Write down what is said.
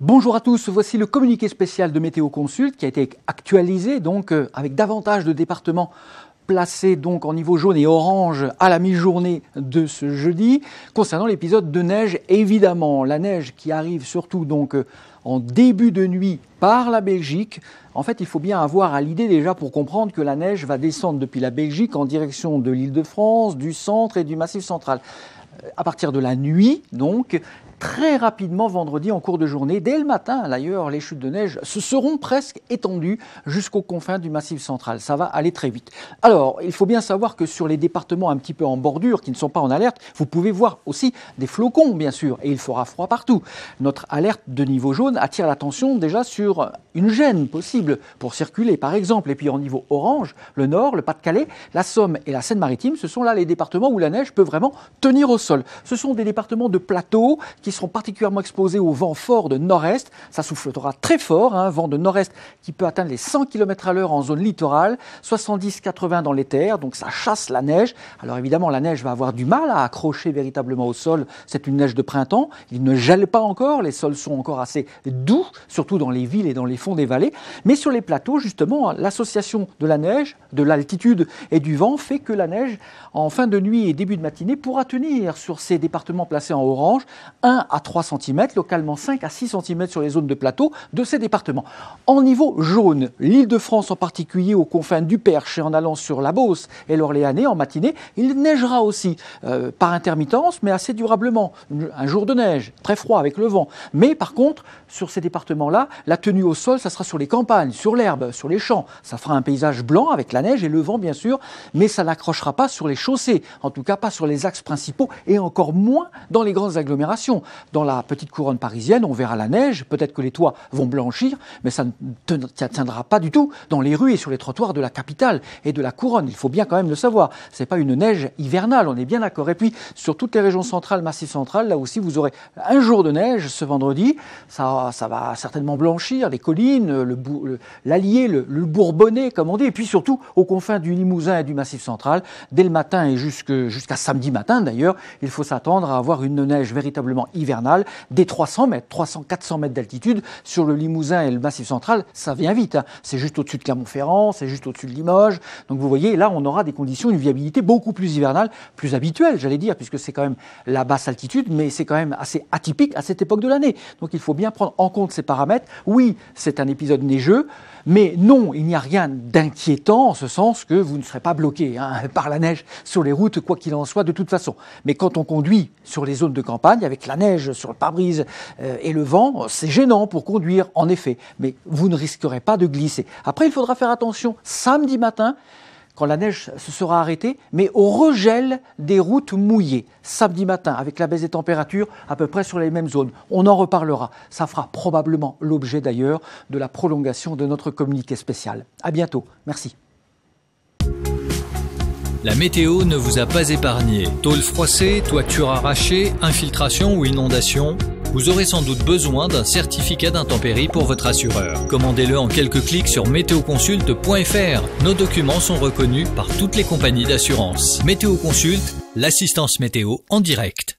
Bonjour à tous, voici le communiqué spécial de Météo Consult qui a été actualisé donc avec davantage de départements placés donc en niveau jaune et orange à la mi-journée de ce jeudi concernant l'épisode de neige. Évidemment, la neige qui arrive surtout donc en début de nuit par la Belgique. En fait, il faut bien avoir à l'idée déjà pour comprendre que la neige va descendre depuis la Belgique en direction de l'Île-de-France, du centre et du Massif central. À partir de la nuit, donc, très rapidement vendredi en cours de journée, dès le matin d'ailleurs, les chutes de neige se seront presque étendues jusqu'aux confins du Massif central. Ça va aller très vite. Alors, il faut bien savoir que sur les départements un petit peu en bordure, qui ne sont pas en alerte, vous pouvez voir aussi des flocons, bien sûr, et il fera froid partout. Notre alerte de niveau jaune attire l'attention déjà sur une gêne possible pour circuler, par exemple. Et puis en niveau orange, le Nord, le Pas-de-Calais, la Somme et la Seine-Maritime, ce sont là les départements où la neige peut vraiment tenir au sol. Ce sont des départements de plateau qui seront particulièrement exposés au vent fort de nord-est. Ça soufflera très fort, vent de nord-est qui peut atteindre les 100 km/h en zone littorale, 70-80 dans les terres, donc ça chasse la neige. Alors évidemment, la neige va avoir du mal à accrocher véritablement au sol. C'est une neige de printemps, il ne gèle pas encore, les sols sont encore assez doux, surtout dans les villes et dans les fonds des vallées. Mais sur les plateaux, justement, l'association de la neige, de l'altitude et du vent fait que la neige, en fin de nuit et début de matinée, pourra tenir sur ces départements placés en orange 1 à 3 cm, localement 5 à 6 cm sur les zones de plateau de ces départements. En niveau jaune, l'Île-de-France en particulier aux confins du Perche et en allant sur la Beauce et l'Orléanais en matinée, il neigera aussi par intermittence mais assez durablement. Un jour de neige, très froid avec le vent. Mais par contre, sur ces départements-là, la tenue au sol, ça sera sur les campagnes, sur l'herbe, sur les champs. Ça fera un paysage blanc avec la neige et le vent bien sûr, mais ça n'accrochera pas sur les chaussées, en tout cas pas sur les axes principaux et encore moins dans les grandes agglomérations. Dans la petite couronne parisienne, on verra la neige, peut-être que les toits vont blanchir, mais ça ne tiendra pas du tout dans les rues et sur les trottoirs de la capitale et de la couronne. Il faut bien quand même le savoir. Ce n'est pas une neige hivernale, on est bien d'accord. Et puis, sur toutes les régions centrales, Massif central, là aussi, vous aurez un jour de neige ce vendredi. Ça va certainement blanchir, les collines, l'Allier, le Bourbonnais, comme on dit, et puis surtout aux confins du Limousin et du Massif central, dès le matin et jusqu'à samedi matin d'ailleurs, il faut s'attendre à avoir une neige véritablement hivernale, des 300 mètres, 300-400 mètres d'altitude sur le Limousin et le Massif central, ça vient vite. C'est juste au-dessus de Clermont-Ferrand, c'est juste au-dessus de Limoges. Donc vous voyez, là, on aura des conditions, une viabilité beaucoup plus hivernale, plus habituelle, j'allais dire, puisque c'est quand même la basse altitude, mais c'est quand même assez atypique à cette époque de l'année. Donc il faut bien prendre en compte ces paramètres. Oui, c'est un épisode neigeux, mais non, il n'y a rien d'inquiétant en ce sens que vous ne serez pas bloqué par la neige sur les routes, quoi qu'il en soit, de toute façon. Mais quand on conduit sur les zones de campagne, avec la neige sur le pare-brise et le vent, c'est gênant pour conduire, en effet. Mais vous ne risquerez pas de glisser. Après, il faudra faire attention samedi matin, quand la neige se sera arrêtée, mais au regel des routes mouillées. Samedi matin, avec la baisse des températures, à peu près sur les mêmes zones. On en reparlera. Ça fera probablement l'objet d'ailleurs de la prolongation de notre communiqué spécial. À bientôt. Merci. La météo ne vous a pas épargné. Tôle froissée, toiture arrachée, infiltration ou inondation, vous aurez sans doute besoin d'un certificat d'intempérie pour votre assureur. Commandez-le en quelques clics sur météoconsult.fr. Nos documents sont reconnus par toutes les compagnies d'assurance. Météo Consult, l'assistance météo en direct.